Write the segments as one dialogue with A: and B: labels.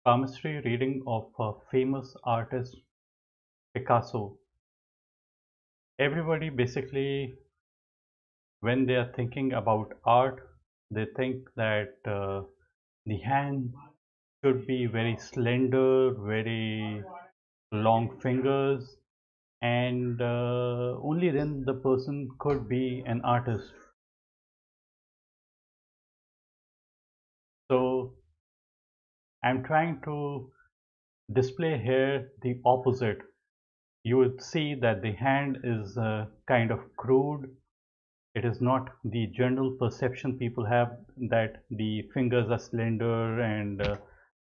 A: Palmistry reading of famous artist Picasso. Everybody basically, when they are thinking about art, they think that the hand should be very slender, very long fingers, and only then the person could be an artist. So I'm trying to display here the opposite. You would see that the hand is kind of crude. It is not the general perception people have that the fingers are slender and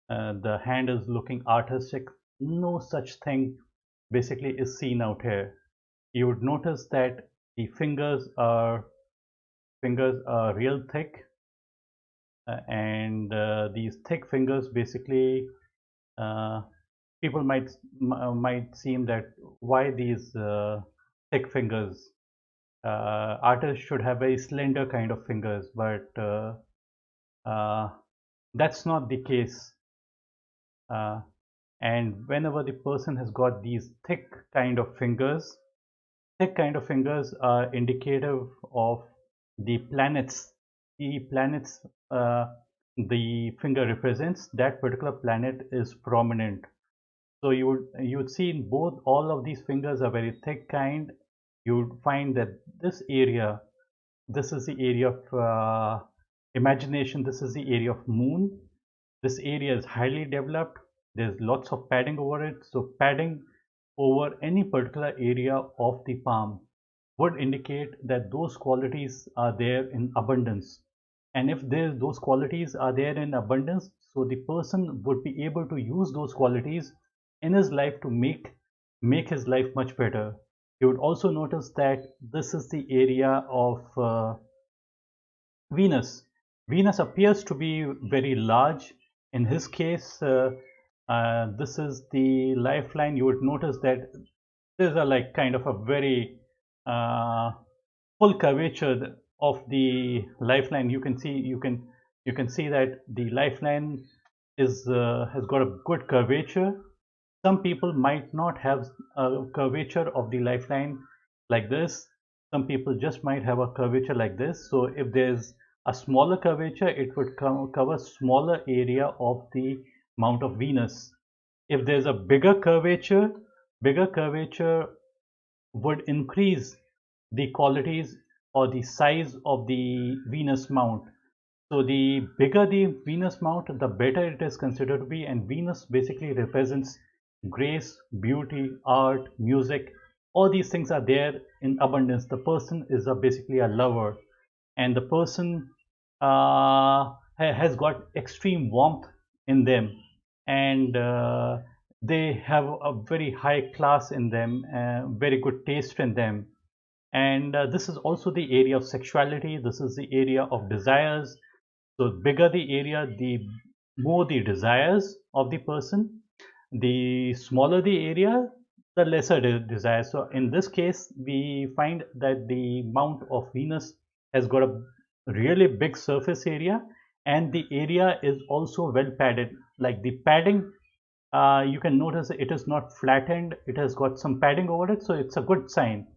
A: the hand is looking artistic. No such thing basically is seen out here. You would notice that the fingers are real thick, and these thick fingers basically uh, people might seem that why these thick fingers. Artists should have very slender kind of fingers, but uh, that's not the case. Uh, and whenever the person has got these thick kind of fingers are indicative of the planets. The planets the finger represents, that particular planet is prominent. So you would see in both all of these fingers are very thick kind. You would find that this is the area of imagination. This is the area of moon. This area is highly developed. There's lots of padding over it. So padding over any particular area of the palm would indicate that those qualities are there in abundance. And if those qualities are there in abundance, so the person would be able to use those qualities in his life to make his life much better. You would also notice that this is the area of Venus. Venus appears to be very large. In his case, this is the lifeline. You would notice that these are like kind of a very uh, full curvature of the lifeline. You can see that the lifeline is has got a good curvature. Some people might not have a curvature of the lifeline like this. Some people just might have a curvature like this. So if there's a smaller curvature, it would cover smaller area of the mount of Venus. If there's a bigger curvature would increase the qualities or the size of the Venus mount. So the bigger the Venus mount, the better it is considered to be. And Venus basically represents grace, beauty, art, music. All these things are there in abundance. The person is basically a lover, and the person has got extreme warmth in them, and they have a very high class in them, very good taste in them. And this is also the area of sexuality. This is the area of desires. So bigger the area, the more the desires of the person. The smaller the area, the lesser the desire. So in this case, we find that the mount of Venus has got a really big surface area, and the area is also well padded. Like the padding, you can notice it is not flattened. It has got some padding over it, so it's a good sign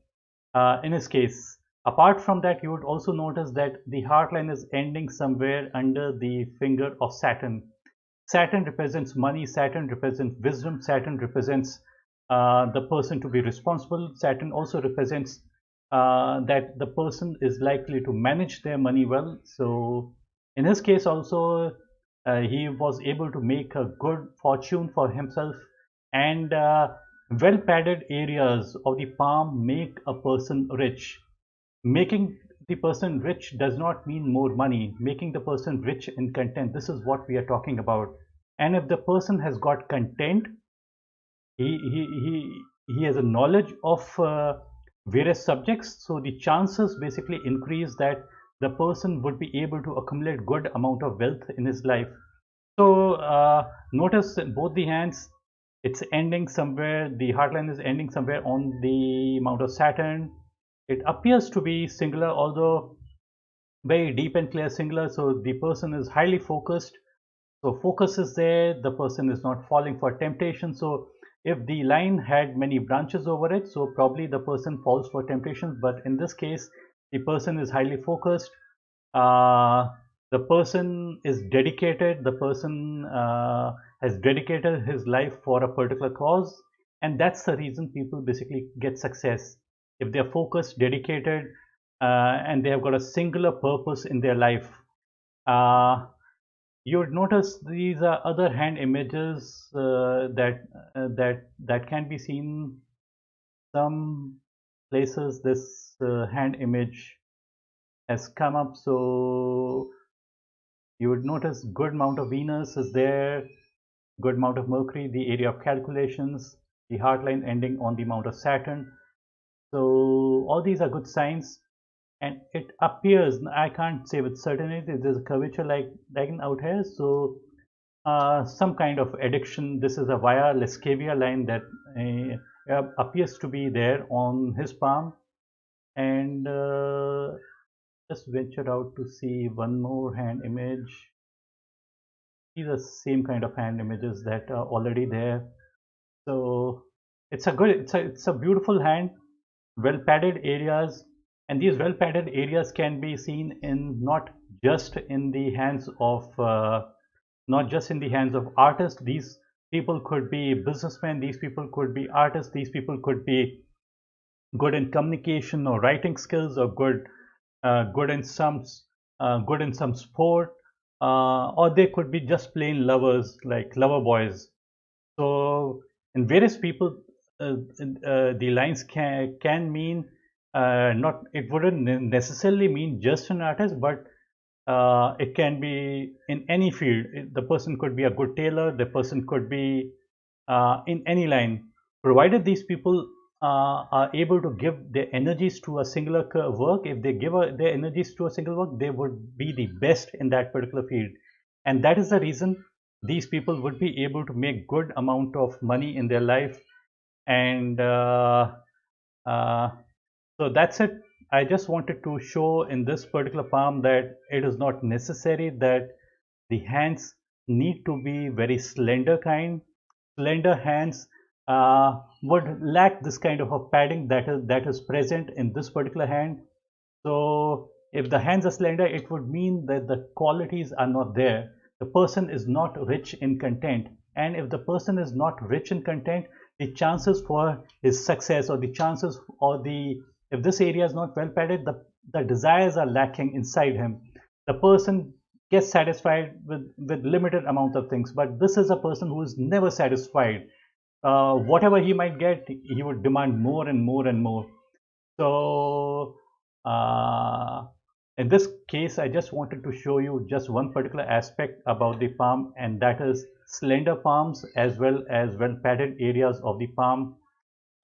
A: in his case. Apart from that, you would also notice that the heart line is ending somewhere under the finger of Saturn. Saturn represents money, Saturn represents wisdom, Saturn represents the person to be responsible. Saturn also represents that the person is likely to manage their money well. So in his case also, he was able to make a good fortune for himself, and well padded areas of the palm make a person rich. Making the person rich does not mean more money. Making the person rich in content, this is what we are talking about. And if the person has got content, he has a knowledge of various subjects, so the chances basically increase that the person would be able to accumulate good amount of wealth in his life. So notice both the hands, it's ending somewhere, the heartline is ending somewhere on the mount of Saturn. It appears to be singular, although very deep and clear singular. So the person is highly focused. So focus is there, the person is not falling for temptation. So if the line had many branches over it, so probably the person falls for temptations. But in this case, the person is highly focused. Uh, the person is dedicated. The person has dedicated his life for a particular cause, and that's the reason people basically get success. If they're focused, dedicated, and they have got a singular purpose in their life. You would notice these are other hand images that can be seen some places. This hand image has come up, so you would notice good amount of Venus is there, good amount of Mercury, the area of calculations, the heart line ending on the amount of Saturn. So all these are good signs, and it appears, I can't say with certainty, there's a curvature like out here. So some kind of addiction. This is a via Lescavia line that appears to be there on his palm. And just venture out to see one more hand image. These are same kind of hand images that are already there. So it's a beautiful hand, well padded areas, and these well padded areas can be seen in not just in the hands of artists. These people could be businessmen, these people could be artists, these people could be good in communication or writing skills, or good in some sport, or they could be just plain lovers, like lover boys. So in various people, the lines can mean, not, it wouldn't necessarily mean just an artist, but it can be in any field. The person could be a good tailor, the person could be in any line, provided these people are able to give their energies to a singular work. If they give their energies to a single work, they would be the best in that particular field. And that is the reason these people would be able to make good amount of money in their life. And uh, so that's it. I just wanted to show in this particular palm that it is not necessary that the hands need to be very slender kind. Slender hands would lack this kind of a padding that is present in this particular hand. So if the hands are slender, it would mean that the qualities are not there. The person is not rich in content. And if the person is not rich in content, the chances for his success, or the chances, or the if this area is not well padded, the desires are lacking inside him. The person gets satisfied with limited amount of things, but this is a person who is never satisfied. Whatever he might get, he would demand more and more and more. So uh, in this case, I just wanted to show you just one particular aspect about the palm, and that is slender palms as well as well padded areas of the palm.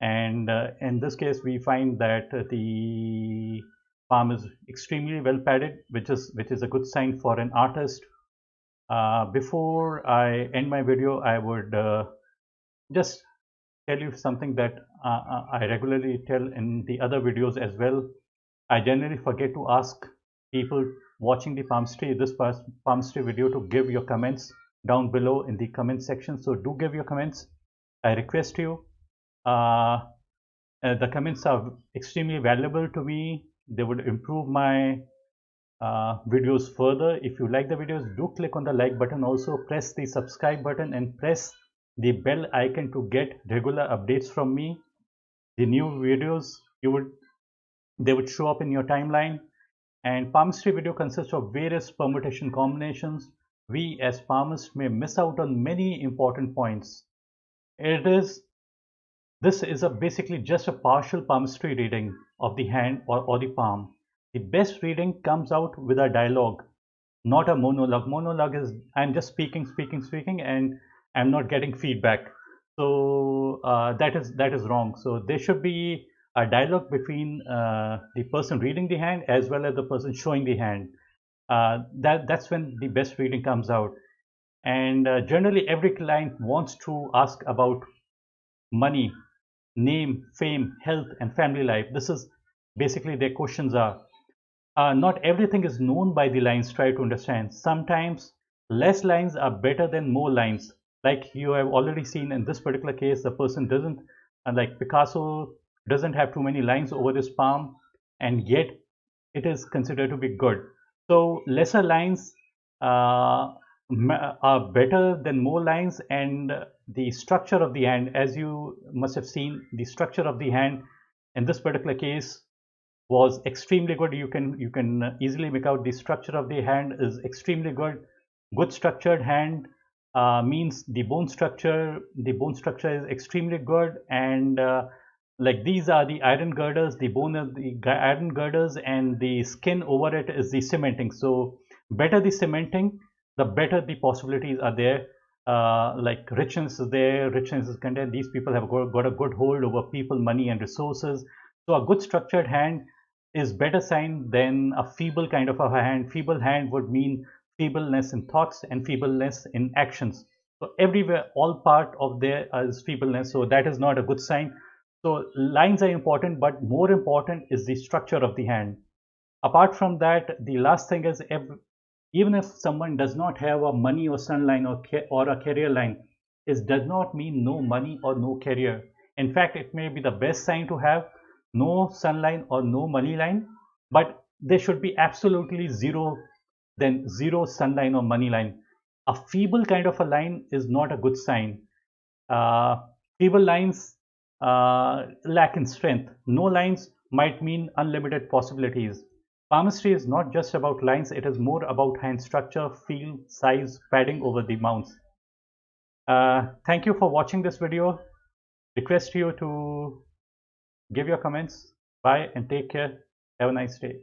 A: And in this case, we find that the palm is extremely well padded, which is a good sign for an artist. Before I end my video, I would just tell you something that I regularly tell in the other videos as well. I generally forget to ask people watching the Palmistry video to give your comments down below in the comment section. So do give your comments. I request you. Uh, the comments are extremely valuable to me. They would improve my videos further. If you like the videos, do click on the like button. Also press the subscribe button and press the bell icon to get regular updates from me. The new videos they would show up in your timeline. And palmistry video consists of various permutation combinations. We as palmists may miss out on many important points. This is basically just a partial palmistry reading of the hand or the palm. The best reading comes out with a dialogue, not a monologue. Monologue is I'm just speaking, and I'm not getting feedback. So that is wrong. So there should be a dialogue between the person reading the hand as well as the person showing the hand. That's when the best reading comes out. And generally, every client wants to ask about money, name, fame, health, and family life. This is basically their questions are. Not everything is known by the lines. Try to understand. Sometimes less lines are better than more lines. Like you have already seen in this particular case, the person doesn't, like Picasso doesn't have too many lines over his palm, and yet it is considered to be good. So lesser lines uh, are better than more lines, and the structure of the hand, as you must have seen, the structure of the hand in this particular case was extremely good. You can easily make out the structure of the hand is extremely good. Good structured hand means the bone structure is extremely good, and like these are the iron girders, the bone of the iron girders, and the skin over it is the cementing. So better the cementing, the better the possibilities are there. Like richness is there, richness is content. These people have got a good hold over people, money, and resources. So a good structured hand is better sign than a feeble kind of a hand. Feeble hand would mean feebleness in thoughts and feebleness in actions. So everywhere, all part of there is feebleness. So that is not a good sign. So lines are important, but more important is the structure of the hand. Apart from that, the last thing is even if someone does not have a money or sun line or a career line, it does not mean no money or no career. In fact, it may be the best sign to have no sun line or no money line, but there should be absolutely zero, then zero sun line or money line. A feeble kind of a line is not a good sign. uh, Feeble lines lack in strength. No lines might mean unlimited possibilities. Palmistry is not just about lines, it is more about hand structure, feel, size, padding over the mounts. Thank you for watching this video. Request you to give your comments. Bye and take care. Have a nice day.